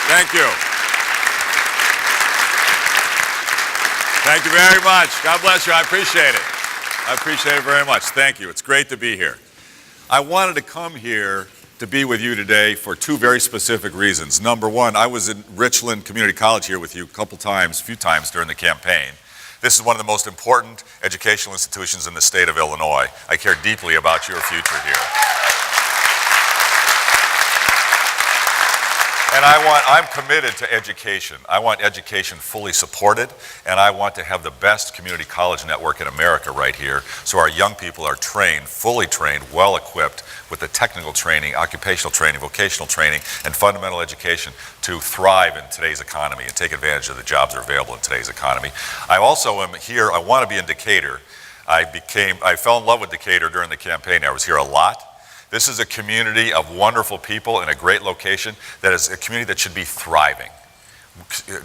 Thank you. Thank you very much. God bless you. I appreciate it. I appreciate it very much. Thank you. It's great to be here. I wanted to come here to be with you today for two very specific reasons. Number one, I was in Richland Community College here with you a few times during the campaign. This is one of the most important educational institutions in the state of Illinois. I care deeply about your future here. And I'm committed to education. I want education fully supported, and I want to have the best community college network in America right here, so our young people are trained, fully trained, well equipped with the technical training, occupational training, vocational training, and fundamental education to thrive in today's economy and take advantage of the jobs that are available in today's economy. I also am here, I want to be in Decatur. I fell in love with Decatur during the campaign. I was here a lot. This is a community of wonderful people in a great location that is a community that should be thriving.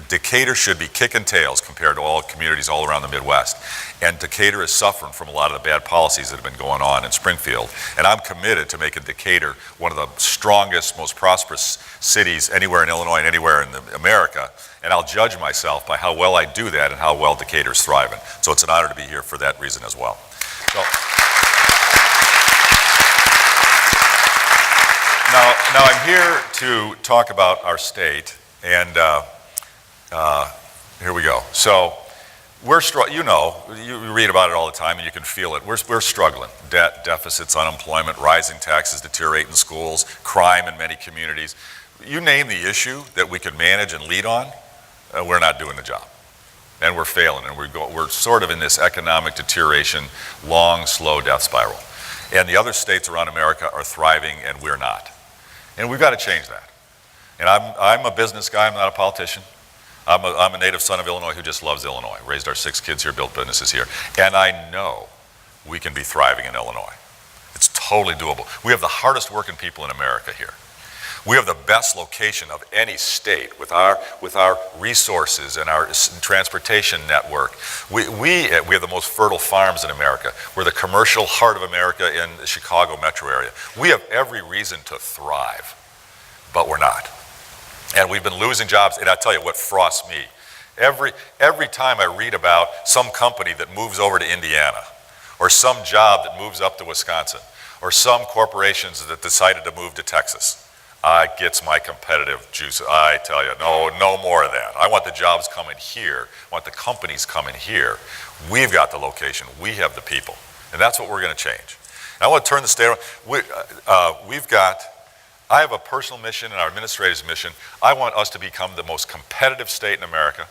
Decatur should be kicking tails compared to all communities all around the Midwest. And Decatur is suffering from a lot of the bad policies that have been going on in Springfield. And I'm committed to making Decatur one of the strongest, most prosperous cities anywhere in Illinois and anywhere in America. And I'll judge myself by how well I do that and how well Decatur's thriving. So it's an honor to be here for that reason as well. Now I'm here to talk about our state, and here we go. So you read about it all the time, and you can feel it. We're struggling. Debt, deficits, unemployment, rising taxes, deteriorating schools, crime in many communities. You name the issue that we could manage and lead on, we're not doing the job. And we're failing, and we're sort of in this economic deterioration, long, slow death spiral. And the other states around America are thriving, and we're not. And we've got to change that. And I'm a business guy, I'm not a politician. I'm a native son of Illinois who just loves Illinois. Raised our 6 kids here, built businesses here. And I know we can be thriving in Illinois. It's totally doable. We have the hardest working people in America here. We have the best location of any state with our resources and our transportation network. We have the most fertile farms in America. We're the commercial heart of America in the Chicago metro area. We have every reason to thrive, but we're not. And we've been losing jobs, and I tell you what frosts me. Every time I read about some company that moves over to Indiana, or some job that moves up to Wisconsin, or some corporations that decided to move to Texas, gets my competitive juice. I tell you, no more of that. I want the jobs coming here. I want the companies coming here. We've got the location. We have the people. And that's what we're going to change. And I want to turn the state around. I have a personal mission and our administrator's mission. I want us to become the most competitive state in America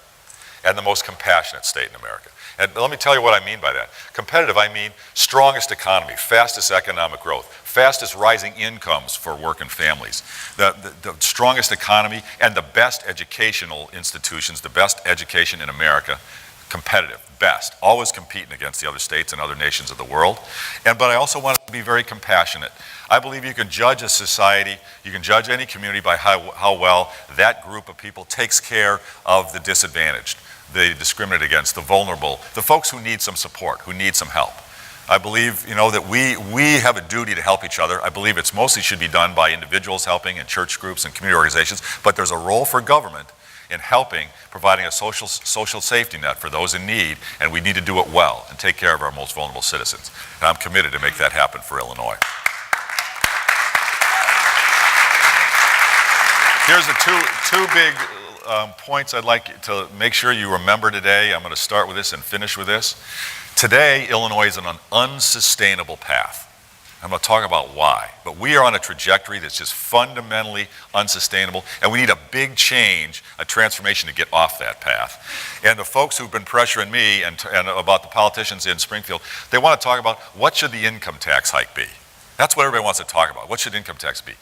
and the most compassionate state in America. And let me tell you what I mean by that. Competitive, I mean strongest economy, fastest economic growth, fastest rising incomes for working families, the strongest economy and the best educational institutions, the best education in America, competitive, best, always competing against the other states and other nations of the world. But I also want to be very compassionate. I believe you can judge a society, you can judge any community by how well that group of people takes care of the disadvantaged, the discriminated against, the vulnerable, the folks who need some support, who need some help. I believe, that we have a duty to help each other. I believe it's mostly should be done by individuals helping and church groups and community organizations, but there's a role for government in helping, providing a social safety net for those in need, and we need to do it well and take care of our most vulnerable citizens. And I'm committed to make that happen for Illinois. Here's the two big points I'd like to make sure you remember today. I'm going to start with this and finish with this. Today, Illinois is on an unsustainable path. I'm going to talk about why. But we are on a trajectory that's just fundamentally unsustainable, and we need a big change, a transformation to get off that path. And the folks who've been pressuring me and about the politicians in Springfield, they want to talk about what should the income tax hike be. That's what everybody wants to talk about. What should income tax be?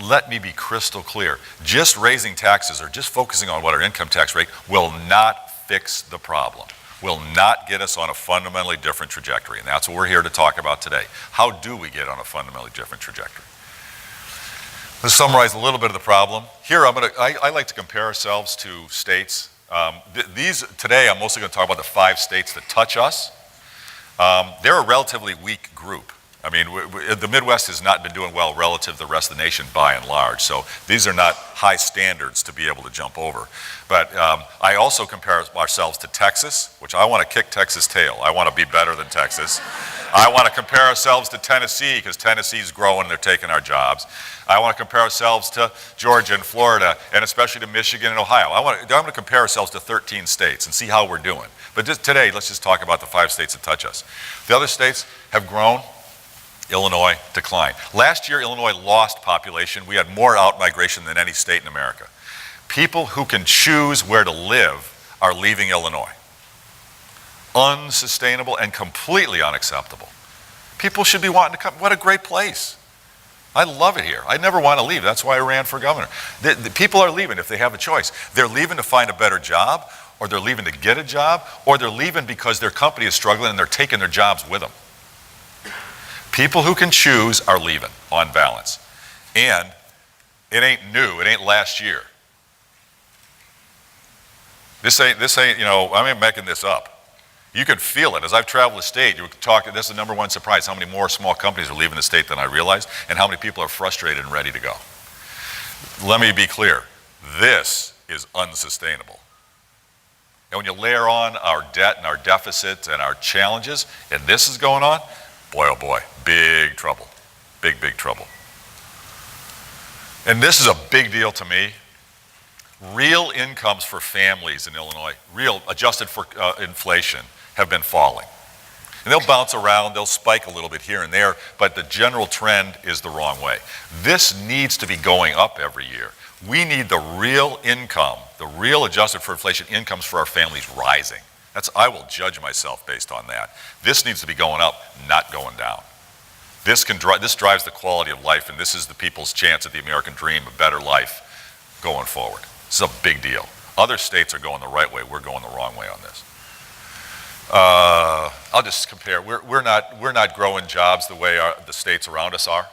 Let me be crystal clear. Just raising taxes or just focusing on what our income tax rate will not fix the problem, will not get us on a fundamentally different trajectory. And that's what we're here to talk about today. How do we get on a fundamentally different trajectory? Let's summarize a little bit of the problem. Here, I like to compare ourselves to states. Today, I'm mostly going to talk about the 5 states that touch us. They're a relatively weak group. I mean, the Midwest has not been doing well relative to the rest of the nation by and large. So these are not high standards to be able to jump over. But I also compare ourselves to Texas, which I want to kick Texas' tail. I want to be better than Texas. I want to compare ourselves to Tennessee because Tennessee's growing, they're taking our jobs. I want to compare ourselves to Georgia and Florida, and especially to Michigan and Ohio. I'm going to compare ourselves to 13 states and see how we're doing. But today, let's just talk about the 5 states that touch us. The other states have grown. Illinois declined. Last year, Illinois lost population. We had more out-migration than any state in America. People who can choose where to live are leaving Illinois. Unsustainable and completely unacceptable. People should be wanting to come. What a great place. I love it here. I never want to leave. That's why I ran for governor. The people are leaving if they have a choice. They're leaving to find a better job, or they're leaving to get a job, or they're leaving because their company is struggling and they're taking their jobs with them. People who can choose are leaving on balance. And it ain't new. It ain't last year. This ain't, I'm making this up. You can feel it. As I've traveled the state, you talk, this is the number one surprise, how many more small companies are leaving the state than I realized, and how many people are frustrated and ready to go. Let me be clear. This is unsustainable. And when you layer on our debt and our deficit and our challenges, and this is going on, boy, oh boy, big trouble. Big, big trouble. And this is a big deal to me. Real incomes for families in Illinois, real adjusted for inflation, have been falling. And they'll bounce around, they'll spike a little bit here and there, but the general trend is the wrong way. This needs to be going up every year. We need the real income, the real adjusted for inflation incomes for our families rising. I will judge myself based on that. This needs to be going up, not going down. This drives the quality of life, and this is the people's chance at the American dream, a better life going forward. This is a big deal. Other states are going the right way. We're going the wrong way on this. I'll just compare. We're not growing jobs the way the states around us are.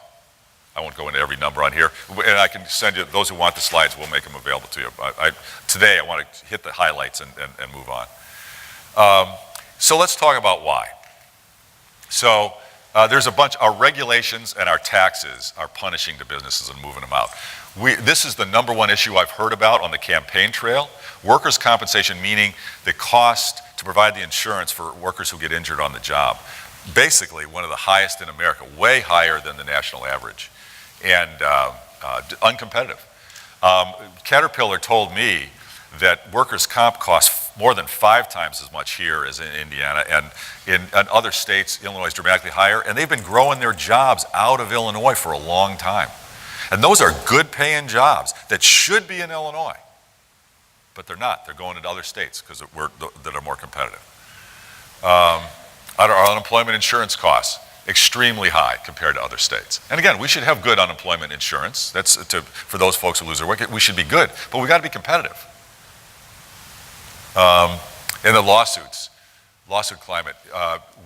I won't go into every number on here, and I can send you those who want the slides. We'll make them available to you. Today, I want to hit the highlights and move on. So let's talk about why. So there's a bunch. Our regulations and our taxes are punishing the businesses and moving them out. This is the number one issue I've heard about on the campaign trail. Workers' compensation, meaning the cost to provide the insurance for workers who get injured on the job. Basically, one of the highest in America, way higher than the national average, and uncompetitive. Caterpillar told me that workers' comp costs more than 5 times as much here as in Indiana, and in other states, Illinois is dramatically higher, and they've been growing their jobs out of Illinois for a long time. And those are good paying jobs that should be in Illinois, but they're not. They're going into other states because that are more competitive. Our unemployment insurance costs, extremely high compared to other states. And again, we should have good unemployment insurance. That's for those folks who lose their work. We should be good, but we got to be competitive. And the lawsuit climate.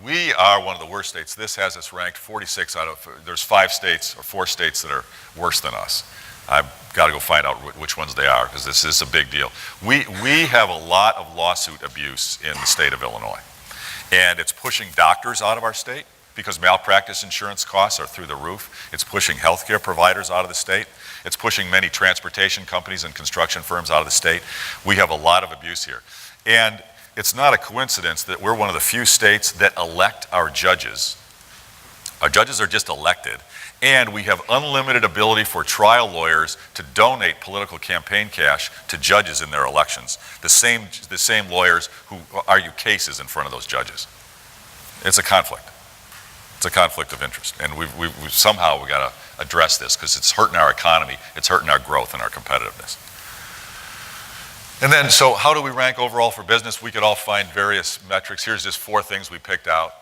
We are one of the worst states. This has us ranked 46 out of, there's 5 states or 4 states that are worse than us. I've got to go find out which ones they are because this is a big deal. We have a lot of lawsuit abuse in the state of Illinois. And it's pushing doctors out of our state because malpractice insurance costs are through the roof. It's pushing healthcare providers out of the state. It's pushing many transportation companies and construction firms out of the state. We have a lot of abuse here. And it's not a coincidence that we're one of the few states that elect our judges. Our judges are just elected. And we have unlimited ability for trial lawyers to donate political campaign cash to judges in their elections. The same lawyers who argue cases in front of those judges. It's a conflict. It's a conflict of interest. And we've somehow we got to address this because it's hurting our economy, it's hurting our growth and our competitiveness. And then, so how do we rank overall for business? We could all find various metrics. Here's just 4 things we picked out.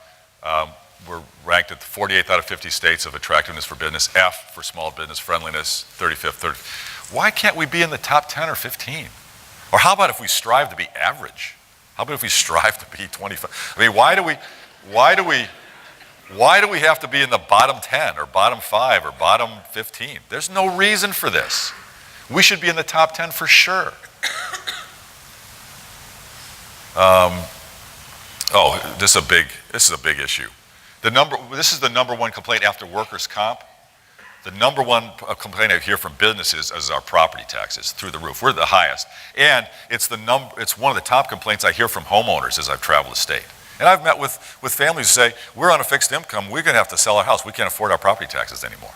We're ranked at the 48th out of 50 states of attractiveness for business, F for small business friendliness, 35th, 30th. Why can't we be in the top 10 or 15? Or how about if we strive to be average? How about if we strive to be 25? I mean, why do we have to be in the bottom 10 or bottom 5 or bottom 15? There's no reason for this. We should be in the top 10 for sure. This is a big issue. This is the number one complaint after workers' comp. The number one complaint I hear from businesses is our property taxes through the roof. We're the highest. And it's one of the top complaints I hear from homeowners as I've traveled the state. And I've met with families who say, we're on a fixed income, we're going to have to sell our house. We can't afford our property taxes anymore.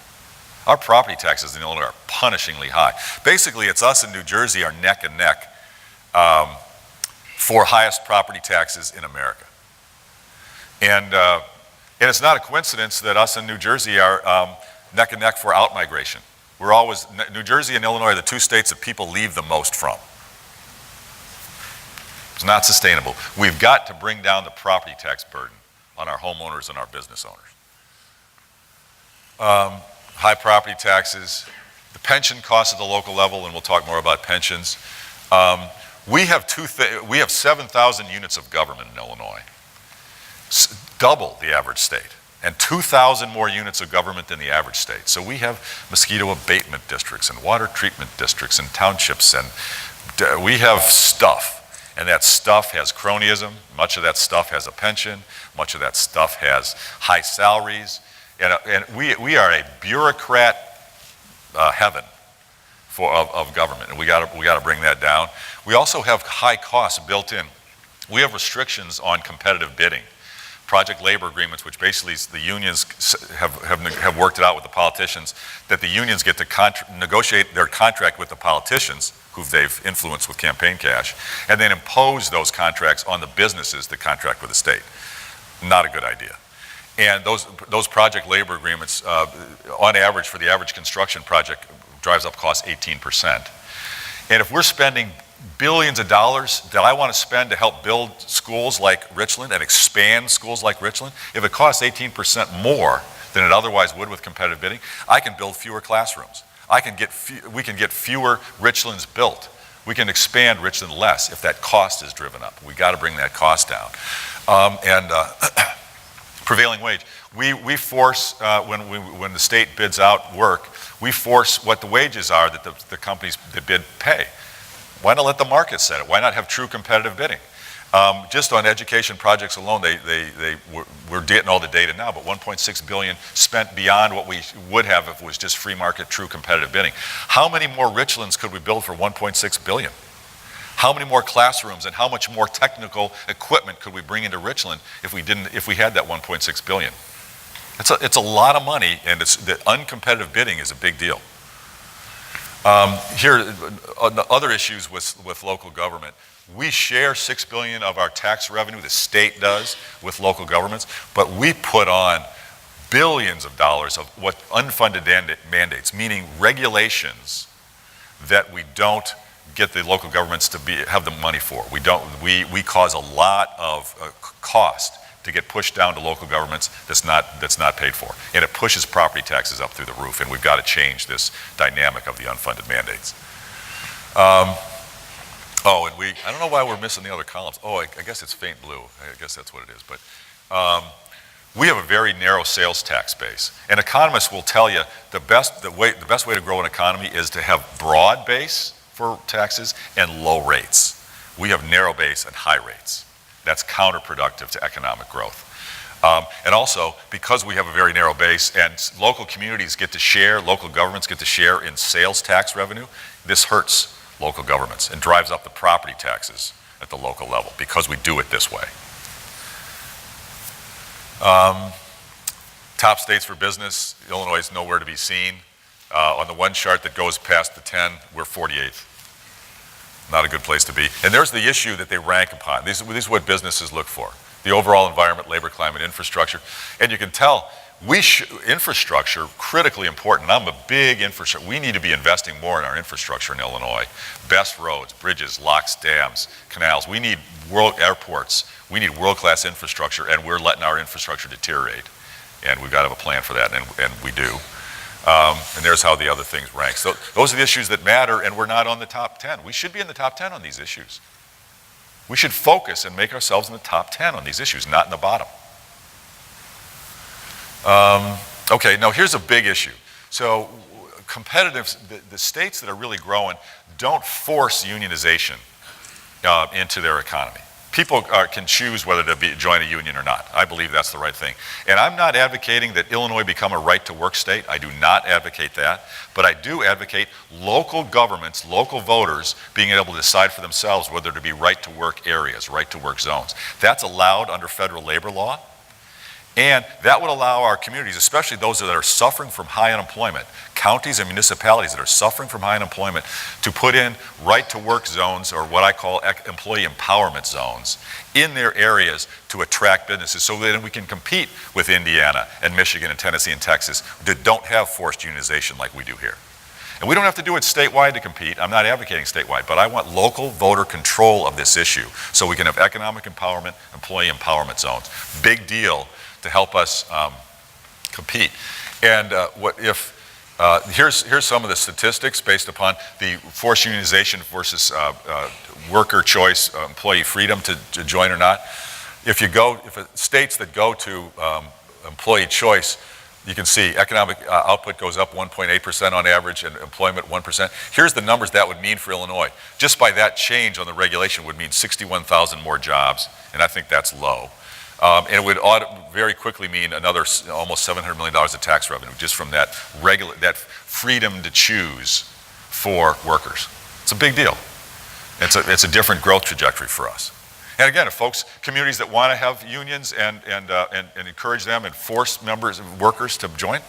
Our property taxes in Illinois are punishingly high. Basically, it's us and New Jersey are neck and neck for highest property taxes in America. And it's not a coincidence that us and New Jersey are neck and neck for out-migration. New Jersey and Illinois are the two states that people leave the most from. It's not sustainable. We've got to bring down the property tax burden on our homeowners and our business owners. High property taxes, the pension costs at the local level, and we'll talk more about pensions. We have 7,000 units of government in Illinois, double the average state, and 2,000 more units of government than the average state. So we have mosquito abatement districts and water treatment districts and townships, and we have stuff. And that stuff has cronyism, much of that stuff has a pension, much of that stuff has high salaries, and we are a bureaucrat heaven of government, and we got to bring that down. We also have high costs built in. We have restrictions on competitive bidding. Project labor agreements, which basically the unions have worked it out with the politicians, that the unions get to negotiate their contract with the politicians, who they've influenced with campaign cash, and then impose those contracts on the businesses that contract with the state. Not a good idea. And those project labor agreements, on average, for the average construction project, drives up costs 18%. And if we're spending billions of dollars that I want to spend to help build schools like Richland and expand schools like Richland, if it costs 18% more than it otherwise would with competitive bidding, I can build fewer classrooms. We can get fewer Richlands built. We can expand Richland less if that cost is driven up. We got to bring that cost down. Prevailing wage. We force, when the state bids out work, we force what the wages are that the companies that bid pay. Why not let the market set it? Why not have true competitive bidding? Just on education projects alone, we're getting all the data now, but $1.6 billion spent beyond what we would have if it was just free market, true competitive bidding. How many more Richlands could we build for $1.6 billion? How many more classrooms and how much more technical equipment could we bring into Richland if we had that $1.6 billion? It's a lot of money, and the uncompetitive bidding is a big deal. Here, other issues with local government. We share $6 billion of our tax revenue, the state does, with local governments, but we put on billions of dollars of what unfunded mandates, meaning regulations that we don't get the local governments to have the money for. We cause a lot of cost to get pushed down to local governments that's not paid for. And it pushes property taxes up through the roof, and we've got to change this dynamic of the unfunded mandates. And I don't know why we're missing the other columns. I guess it's faint blue. I guess that's what it is. But we have a very narrow sales tax base. And economists will tell you the best way to grow an economy is to have broad base for taxes and low rates. We have narrow base and high rates. That's counterproductive to economic growth. And also, because we have a very narrow base and local communities get to share, local governments get to share in sales tax revenue, this hurts local governments and drives up the property taxes at the local level because we do it this way. Top states for business, Illinois is nowhere to be seen. On the one chart that goes past the 10, we're 48th. Not a good place to be. And there's the issue that they rank upon. This is what businesses look for. The overall environment, labor, climate, infrastructure. And you can tell infrastructure, critically important. I'm a big infrastructure. We need to be investing more in our infrastructure in Illinois. Best roads, bridges, locks, dams, canals. We need airports. We need world-class infrastructure, and we're letting our infrastructure deteriorate. And we've got to have a plan for that, and we do. And there's how the other things rank. So those are the issues that matter, and we're not on the top 10. We should be in the top 10 on these issues. We should focus and make ourselves in the top 10 on these issues, not in the bottom. Okay, now here's a big issue. So the states that are really growing don't force unionization into their economy. People can choose whether to join a union or not. I believe that's the right thing. And I'm not advocating that Illinois become a right-to-work state. I do not advocate that. But I do advocate local governments, local voters being able to decide for themselves whether to be right-to-work areas, right-to-work zones. That's allowed under federal labor law. And that would allow our communities, especially those that are suffering from high unemployment, counties and municipalities that are suffering from high unemployment, to put in right-to-work zones, or what I call employee empowerment zones, in their areas to attract businesses so that we can compete with Indiana and Michigan and Tennessee and Texas that don't have forced unionization like we do here. And we don't have to do it statewide to compete. I'm not advocating statewide, but I want local voter control of this issue so we can have economic empowerment, employee empowerment zones. Big deal to help us compete. And here's some of the statistics based upon the forced unionization versus worker choice, employee freedom to join or not. If states that go to employee choice, you can see economic output goes up 1.8% on average and employment 1%. Here's the numbers that would mean for Illinois. Just by that change on the regulation would mean 61,000 more jobs, and I think that's low. And it would very quickly mean another almost $700 million of tax revenue just from that freedom to choose for workers. It's a big deal. It's a different growth trajectory for us. And again, if communities that want to have unions and encourage them and force workers to join,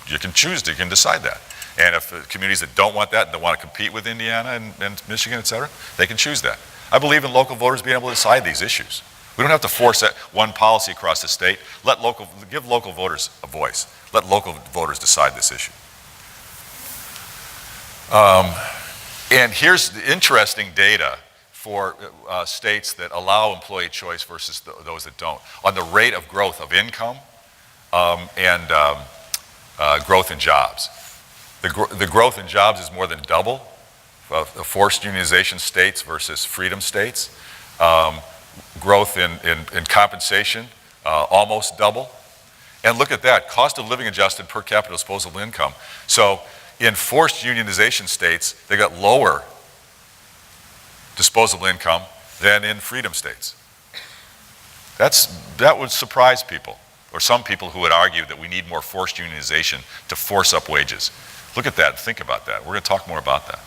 you can choose to, you can decide that. And if communities that don't want that and they want to compete with Indiana and Michigan, et cetera, they can choose that. I believe in local voters being able to decide these issues. We don't have to force one policy across the state. Give local voters a voice. Let local voters decide this issue. And here's the interesting data for states that allow employee choice versus those that don't, on the rate of growth of income and growth in jobs. The growth in jobs is more than double the forced unionization states versus freedom states. Growth in compensation, almost double. And look at that, cost of living adjusted per capita disposable income. So in forced unionization states, they got lower disposable income than in freedom states. That would surprise people, or some people who would argue that we need more forced unionization to force up wages. Look at that, think about that. We're going to talk more about that.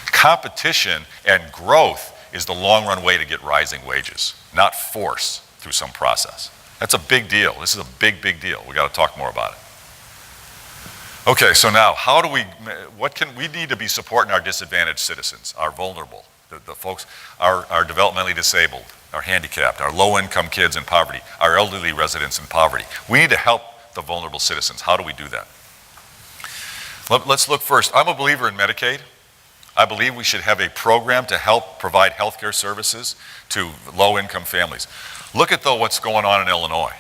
Competition and growth is the long run way to get rising wages, not force through some process. That's a big deal. This is a big, big deal. We got to talk more about it. Okay, so now we need to be supporting our disadvantaged citizens, our vulnerable, the folks, our developmentally disabled, our handicapped, our low-income kids in poverty, our elderly residents in poverty. We need to help the vulnerable citizens. How do we do that? Let's look first. I'm a believer in Medicaid. I believe we should have a program to help provide health care services to low-income families. Look at what's going on in Illinois.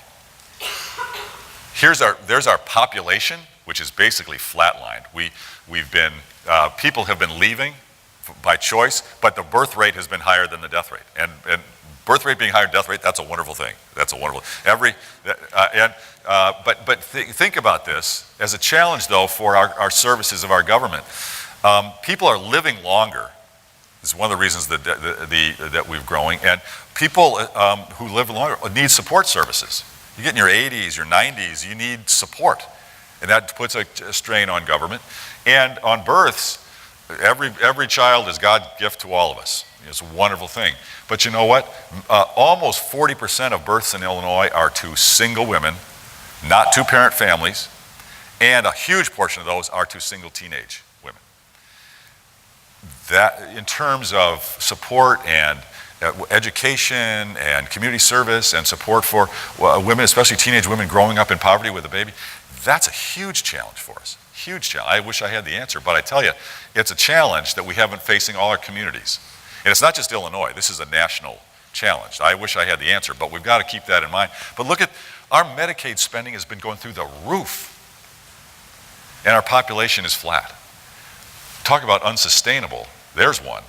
There's our population, which is basically flatlined. People have been leaving by choice, but the birth rate has been higher than the death rate. And birth rate being higher than death rate, that's a wonderful thing. That's a wonderful. Think about this as a challenge, though, for our services of our government. People are living longer. This is one of the reasons that we're growing. And people who live longer need support services. You get in your 80s, your 90s, you need support. And that puts a strain on government. And on births, every child is God's gift to all of us. It's a wonderful thing. But you know what? Almost 40% of births in Illinois are to single women, not two-parent families. And a huge portion of those are to single teenage women. That, in terms of support and education and community service and support for women, especially teenage women growing up in poverty with a baby, that's a huge challenge for us. Huge challenge. I wish I had the answer, but I tell you, it's a challenge that we have been facing all our communities. And it's not just Illinois. This is a national challenge. I wish I had the answer, but we've got to keep that in mind. But look at our Medicaid spending has been going through the roof, and our population is flat. Talk about unsustainable. There's one.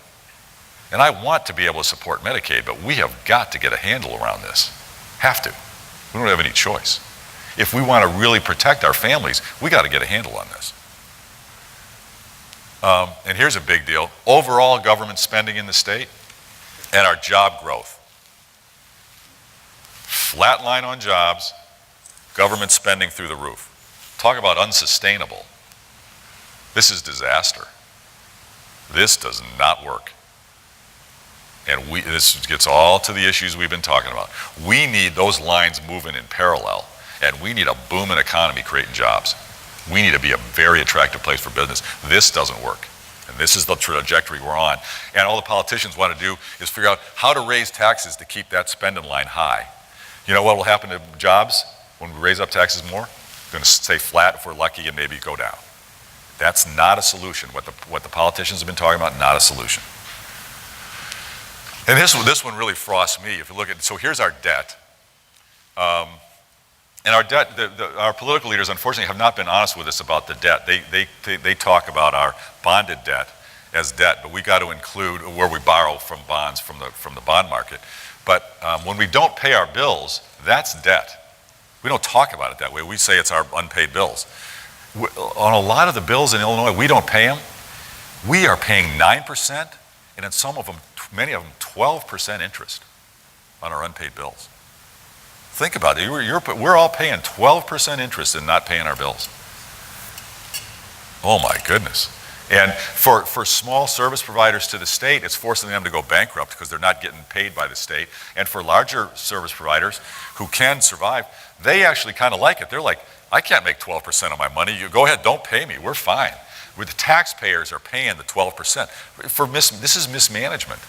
And I want to be able to support Medicaid, but we have got to get a handle around this. Have to. We don't have any choice. If we want to really protect our families, we got to get a handle on this. And here's a big deal. Overall government spending in the state and our job growth. Flat line on jobs, government spending through the roof. Talk about unsustainable. This is disaster. This does not work. And this gets all to the issues we've been talking about. We need those lines moving in parallel, and we need a booming economy creating jobs. We need to be a very attractive place for business. This doesn't work. And this is the trajectory we're on. And all the politicians want to do is figure out how to raise taxes to keep that spending line high. You know what will happen to jobs when we raise up taxes more? It's going to stay flat if we're lucky and maybe go down. That's not a solution. What the politicians have been talking about, not a solution. And this one really frosts me. If you look at, so here's our debt. And our debt, our political leaders, unfortunately, have not been honest with us about the debt. They talk about our bonded debt as debt, but we got to include where we borrow from bonds from the bond market. But when we don't pay our bills, that's debt. We don't talk about it that way. We say it's our unpaid bills. On a lot of the bills in Illinois, we don't pay them. We are paying 9%, and in some of them, many of them, 12% interest on our unpaid bills. Think about it. We're all paying 12% interest and not paying our bills. Oh my goodness. And for small service providers to the state, it's forcing them to go bankrupt because they're not getting paid by the state. And for larger service providers who can survive, they actually kind of like it. They're like, I can't make 12% of my money. You go ahead, don't pay me. We're fine. The taxpayers are paying the 12%. This is mismanagement.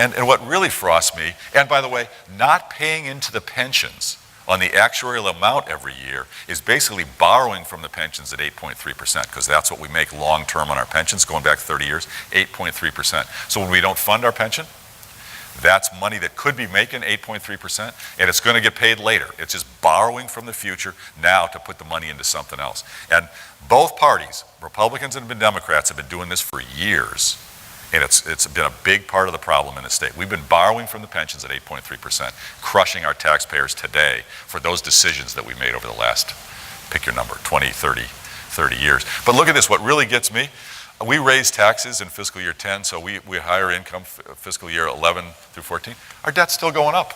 And what really frosts me, and by the way, not paying into the pensions on the actuarial amount every year is basically borrowing from the pensions at 8.3%, because that's what we make long-term on our pensions, going back 30 years, 8.3%. So when we don't fund our pension, that's money that could be making 8.3%, and it's going to get paid later. It's just borrowing from the future now to put the money into something else. And both parties, Republicans and Democrats, have been doing this for years. And it's been a big part of the problem in the state. We've been borrowing from the pensions at 8.3%, crushing our taxpayers today for those decisions that we made over the last, pick your number, 20, 30 years. But look at this, what really gets me, we raised taxes in fiscal year 10, so we higher income fiscal year 11 through 14. Our debt's still going up.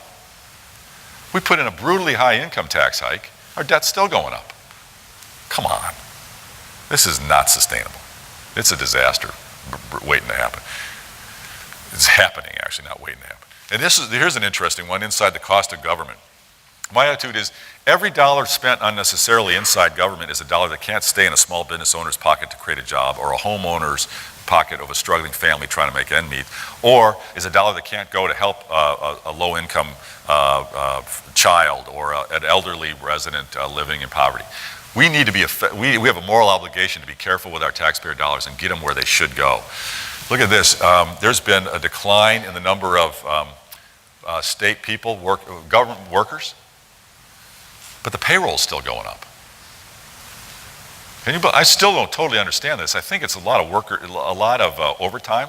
We put in a brutally high income tax hike, our debt's still going up. Come on, this is not sustainable. It's a disaster waiting to happen. It's happening, actually, not waiting to happen. And here's an interesting one, inside the cost of government. My attitude is every dollar spent unnecessarily inside government is a dollar that can't stay in a small business owner's pocket to create a job, or a homeowner's pocket of a struggling family trying to make ends meet, or is a dollar that can't go to help a low-income child or an elderly resident living in poverty. We need to be, we have a moral obligation to be careful with our taxpayer dollars and get them where they should go. Look at this. There's been a decline in the number of state people, government workers, but the payroll is still going up. I still don't totally understand this. I think it's a lot of overtime,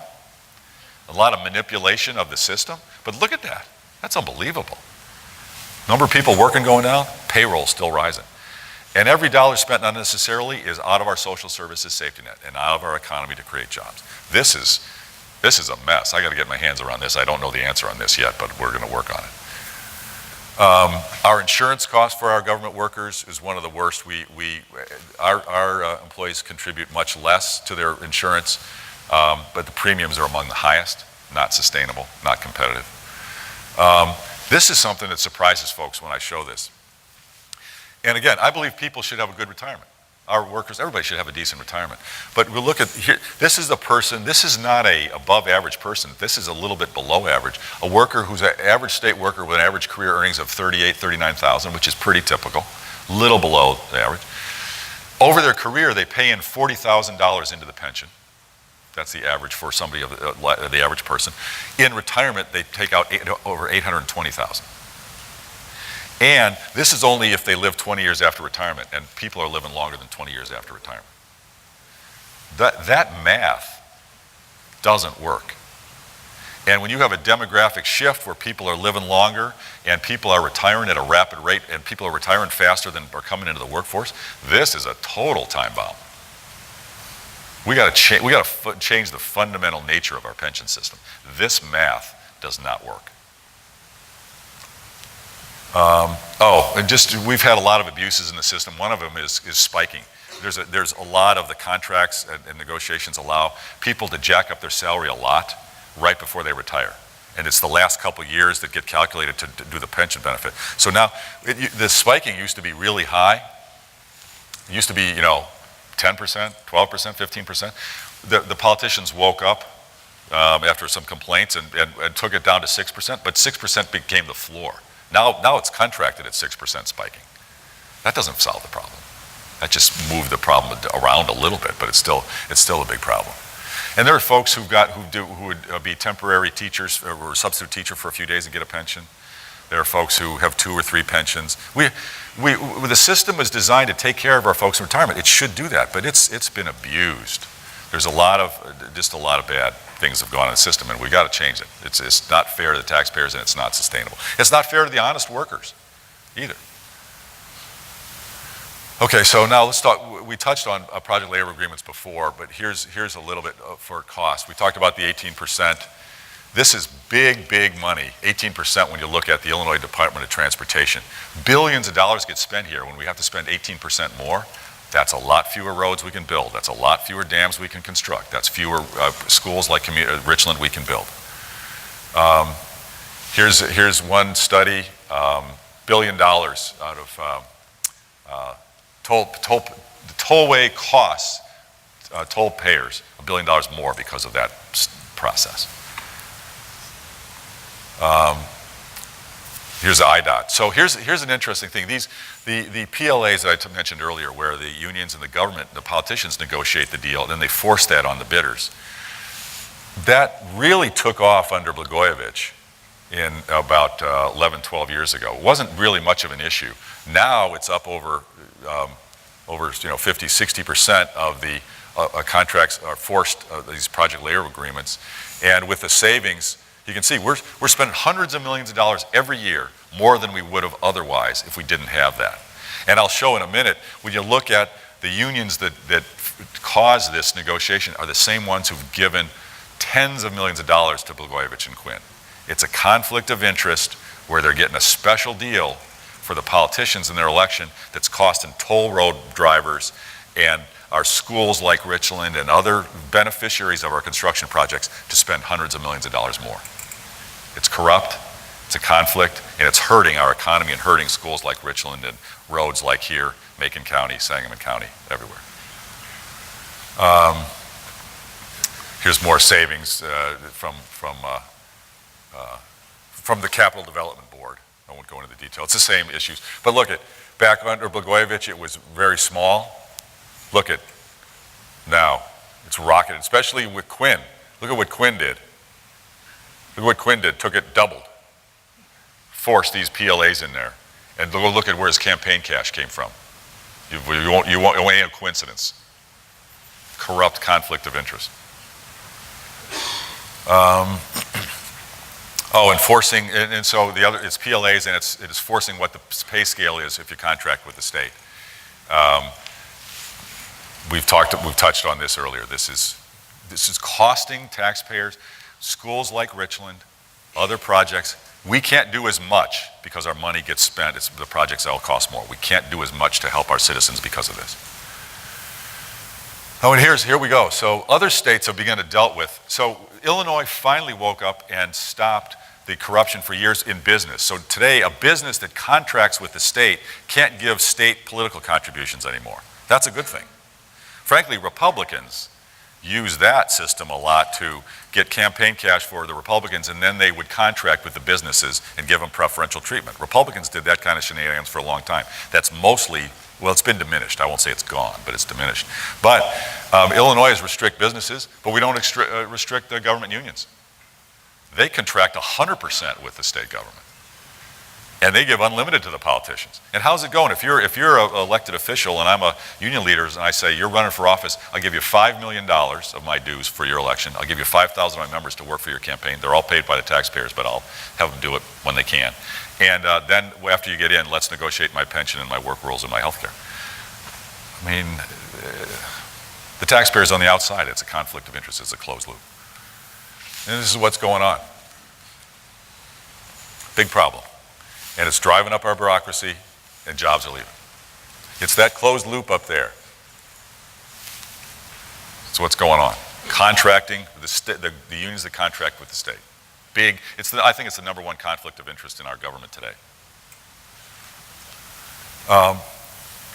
a lot of manipulation of the system. But look at that. That's unbelievable. Number of people working going down, payroll still rising. And every dollar spent unnecessarily is out of our social services safety net and out of our economy to create jobs. This is a mess. I got to get my hands around this. I don't know the answer on this yet, but we're going to work on it. Our insurance cost for our government workers is one of the worst. Our employees contribute much less to their insurance, but the premiums are among the highest. Not sustainable, not competitive. This is something that surprises folks when I show this. And again, I believe people should have a good retirement. Our workers, everybody should have a decent retirement. But we'll look at here, this is a person, this is not a above average person, this is a little bit below average. A worker who's an average state worker with an average career earnings of $39,000, which is pretty typical, little below the average. Over their career, they pay in $40,000 into the pension. That's the average for somebody, the average person. In retirement, they take out over $820,000. And this is only if they live 20 years after retirement, and people are living longer than 20 years after retirement. That math doesn't work. And when you have a demographic shift where people are living longer and people are retiring at a rapid rate and people are retiring faster than are coming into the workforce, this is a total time bomb. We got to change the fundamental nature of our pension system. This math does not work. And we've had a lot of abuses in the system. One of them is spiking. There's a lot of the contracts and negotiations allow people to jack up their salary a lot right before they retire. And it's the last couple years that get calculated to do the pension benefit. So now, the spiking used to be really high. It used to be, 10%, 12%, 15%. The politicians woke up after some complaints and took it down to 6%, but 6% became the floor. Now it's contracted at 6% spiking. That doesn't solve the problem. That just moved the problem around a little bit, but it's still a big problem. And there are folks who would be temporary teachers or a substitute teacher for a few days and get a pension. There are folks who have 2 or 3 pensions. The system was designed to take care of our folks in retirement. It should do that, but it's been abused. There's a lot of bad things have gone in the system, and we got to change it. It's not fair to the taxpayers, and it's not sustainable. It's not fair to the honest workers either. Okay, so now let's talk. We touched on project labor agreements before, but here's a little bit for cost. We talked about the 18%. This is big, big money, 18% when you look at the Illinois Department of Transportation. Billions of dollars get spent here when we have to spend 18% more. That's a lot fewer roads we can build. That's a lot fewer dams we can construct. That's fewer schools like Richland we can build. Here's one study, $1 billion out of the tollway costs, toll payers, $1 billion more because of that process. Here's the IDOT. So here's an interesting thing. The PLAs that I mentioned earlier, where the unions and the government, the politicians negotiate the deal, and then they force that on the bidders. That really took off under Blagojevich in about 11, 12 years ago. It wasn't really much of an issue. Now it's up over 50, 60% of the contracts are forced, these project labor agreements. And with the savings, you can see we're spending hundreds of millions of dollars every year, more than we would have otherwise if we didn't have that. And I'll show in a minute, when you look at the unions that cause this negotiation are the same ones who've given tens of millions of dollars to Blagojevich and Quinn. It's a conflict of interest where they're getting a special deal for the politicians in their election that's costing toll road drivers and our schools like Richland and other beneficiaries of our construction projects to spend hundreds of millions of dollars more. It's corrupt, it's a conflict, and it's hurting our economy and hurting schools like Richland and roads like here, Macon County, Sangamon County, everywhere. Here's more savings from the Capital Development Board. I won't go into the detail. It's the same issues. But look at, back under Blagojevich, it was very small. Look at now, it's rocketed, especially with Quinn. Look at what Quinn did. Look at what Quinn did, took it doubled. Forced these PLAs in there. And look at where his campaign cash came from. It ain't a coincidence. Corrupt conflict of interest. Enforcing, and so the other, it's PLAs, and it is forcing what the pay scale is if you contract with the state. We've touched on this earlier. This is costing taxpayers, schools like Richland, other projects. We can't do as much because our money gets spent. The projects all cost more. We can't do as much to help our citizens because of this. Oh, and here we go. So other states have begun to deal with. So Illinois finally woke up and stopped the corruption for years in business. So today, a business that contracts with the state can't give state political contributions anymore. That's a good thing. Frankly, Republicans use that system a lot to get campaign cash for the Republicans, and then they would contract with the businesses and give them preferential treatment. Republicans did that kind of shenanigans for a long time. That's mostly, well, it's been diminished. I won't say it's gone, but it's diminished. But Illinois has restrict businesses, but we don't restrict the government unions. They contract 100% with the state government. And they give unlimited to the politicians. And how's it going? If you're an elected official and I'm a union leader and I say, you're running for office, I'll give you $5 million of my dues for your election. I'll give you 5,000 of my members to work for your campaign. They're all paid by the taxpayers, but I'll have them do it when they can. And then after you get in, let's negotiate my pension and my work rules and my health care. I mean, the taxpayer's on the outside. It's a conflict of interest. It's a closed loop. And this is what's going on. Big problem. And it's driving up our bureaucracy, and jobs are leaving. It's that closed loop up there. That's what's going on. Contracting, the unions that contract with the state. Big, I think it's the number one conflict of interest in our government today.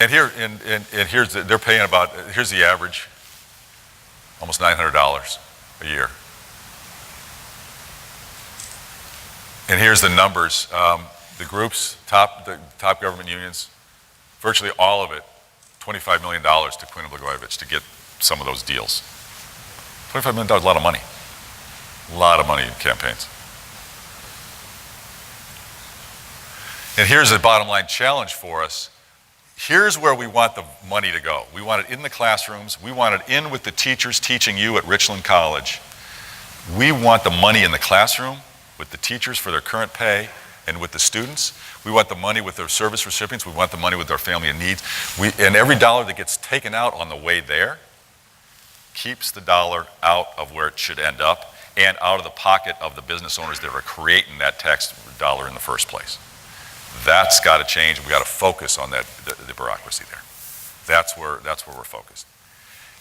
And here's they're paying about, here's the average, almost $900 a year. And here's the numbers. The groups, the top government unions, virtually all of it, $25 million to Quinn and Blagojevich to get some of those deals. $25 million is a lot of money. A lot of money in campaigns. And here's the bottom line challenge for us. Here's where we want the money to go. We want it in the classrooms. We want it in with the teachers teaching you at Richland College. We want the money in the classroom with the teachers for their current pay and with the students. We want the money with their service recipients. We want the money with their family in need. And every dollar that gets taken out on the way there keeps the dollar out of where it should end up and out of the pocket of the business owners that are creating that tax dollar in the first place. That's got to change. We got to focus on that, the bureaucracy there. That's where we're focused.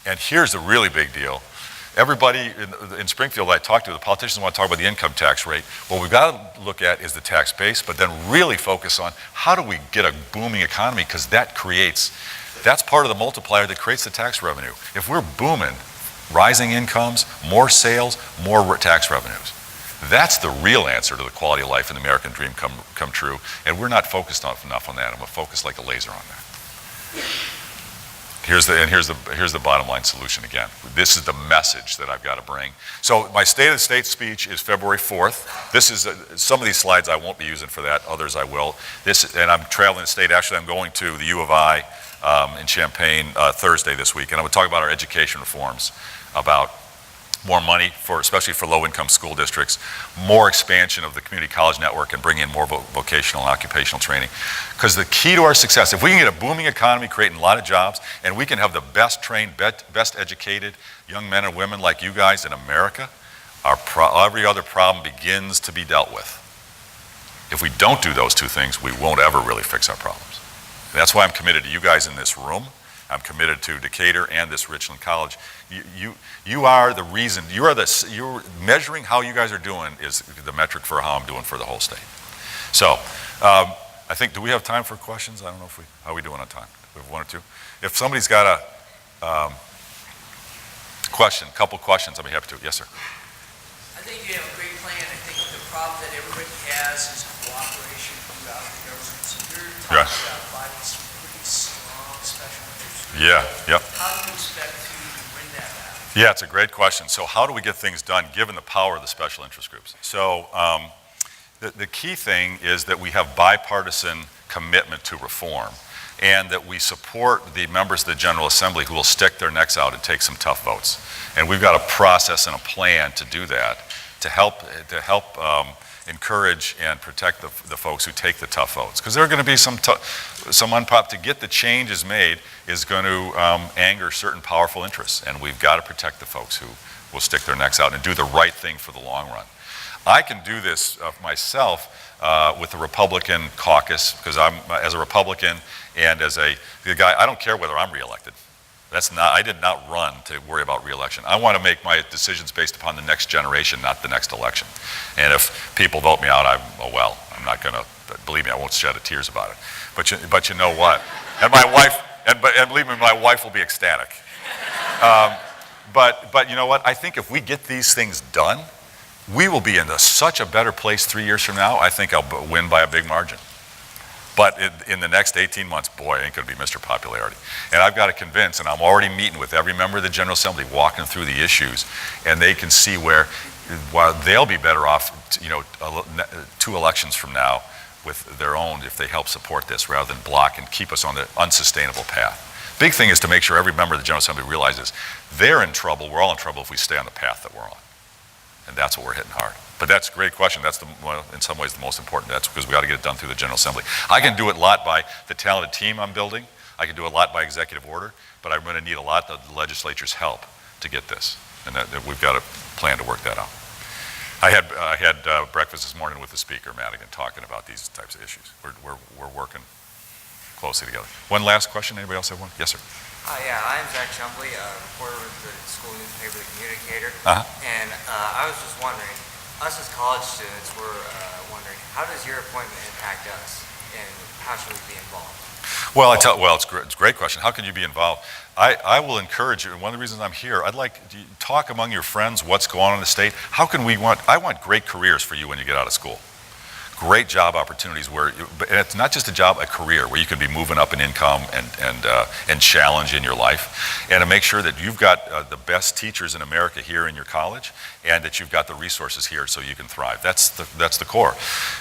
And here's a really big deal. Everybody in Springfield I talk to, the politicians want to talk about the income tax rate. What we've got to look at is the tax base, but then really focus on how do we get a booming economy, because that's part of the multiplier that creates the tax revenue. If we're booming, rising incomes, more sales, more tax revenues. That's the real answer to the quality of life and the American dream come true, and we're not focused enough on that. I'm focused like a laser on that. Here's the bottom line solution again. This is the message that I've got to bring. So my State of the State speech is February 4th. This is some of these slides I won't be using for that, others I will. And I'm traveling the state. Actually, I'm going to the U of I in Champaign Thursday this week, and I'm going to talk about our education reforms, about more money, especially for low-income school districts, more expansion of the community college network, and bring in more vocational and occupational training. Because the key to our success, if we can get a booming economy, creating a lot of jobs, and we can have the best trained, best educated young men and women like you guys in America, every other problem begins to be dealt with. If we don't do those two things, we won't ever really fix our problems. And that's why I'm committed to you guys in this room. I'm committed to Decatur and this Richland College. You are the reason, you're measuring how you guys are doing is the metric for how I'm doing for the whole state. So I think, do we have time for questions? I don't know how are we doing on time? We have one or two? If somebody's got a couple questions, I'll be happy to. Yes, sir. I think you have a great plan. I think the problem that everybody has is cooperation throughout the government. So you're talking about fighting some pretty strong special interests. Yeah, yep. How do you expect to win that battle? Yeah, it's a great question. So how do we get things done given the power of the special interest groups? So the key thing is that we have bipartisan commitment to reform, and that we support the members of the General Assembly who will stick their necks out and take some tough votes. And we've got a process and a plan to do that, to help encourage and protect the folks who take the tough votes. Because there are going to be some to get the changes made is going to anger certain powerful interests, and we've got to protect the folks who will stick their necks out and do the right thing for the long run. I can do this myself with the Republican caucus, because I'm, as a Republican and as a guy, I don't care whether I'm reelected. I did not run to worry about reelection. I want to make my decisions based upon the next generation, not the next election. And if people vote me out, I'm not going to, believe me, I won't shed a tears about it. But you know what? And my wife, and believe me, my wife will be ecstatic. But you know what? I think if we get these things done, we will be in such a better place 3 years from now. I think I'll win by a big margin. But in the next 18 months, boy, it ain't going to be Mr. Popularity. And I've got to convince, and I'm already meeting with every member of the General Assembly, walking through the issues, and they can see while they'll be better off, 2 elections from now with their own if they help support this rather than block and keep us on the unsustainable path. Big thing is to make sure every member of the General Assembly realizes they're in trouble, we're all in trouble if we stay on the path that we're on. And that's what we're hitting hard. But that's a great question. That's in some ways the most important. That's because we got to get it done through the General Assembly. I can do it a lot by the talented team I'm building. I can do a lot by executive order, but I'm going to need a lot of the legislature's help to get this. And that we've got a plan to work that out. I had breakfast this morning with the speaker, Madigan, talking about these types of issues. We're working closely together. One last question. Anybody else have one? Yes, sir. Yeah, I'm Zach Shumpley, a reporter with the school newspaper, The Communicator. And I was just wondering, us as college students were wondering, how does your appointment impact us, and how should we be involved? Well, it's a great question. How can you be involved? I will encourage you, and one of the reasons I'm here, I'd like to talk among your friends what's going on in the state. I want great careers for you when you get out of school. Great job opportunities and it's not just a career where you can be moving up in income and challenge in your life, and to make sure that you've got the best teachers in America here in your college, and that you've got the resources here so you can thrive. That's the core.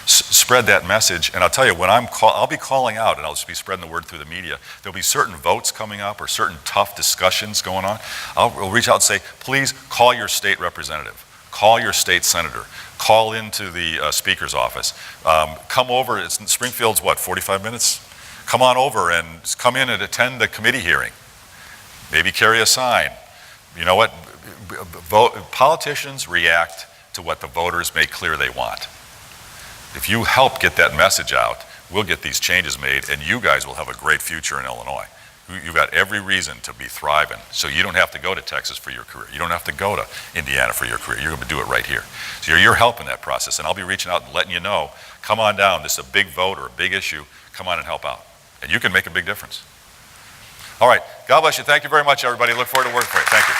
Spread that message, and I'll tell you, when I'll be calling out, and I'll just be spreading the word through the media. There'll be certain votes coming up or certain tough discussions going on. I'll reach out and say, please call your state representative, call your state senator, call into the speaker's office. Come over. Springfield's 45 minutes? Come on over and come in and attend the committee hearing. Maybe carry a sign. You know what? Politicians react to what the voters make clear they want. If you help get that message out, we'll get these changes made, and you guys will have a great future in Illinois. You've got every reason to be thriving, so you don't have to go to Texas for your career. You don't have to go to Indiana for your career. You're going to do it right here. So you're helping that process, and I'll be reaching out and letting you know, come on down. This is a big vote or a big issue. Come on and help out, and you can make a big difference. All right. God bless you. Thank you very much, everybody. Look forward to working for you. Thank you.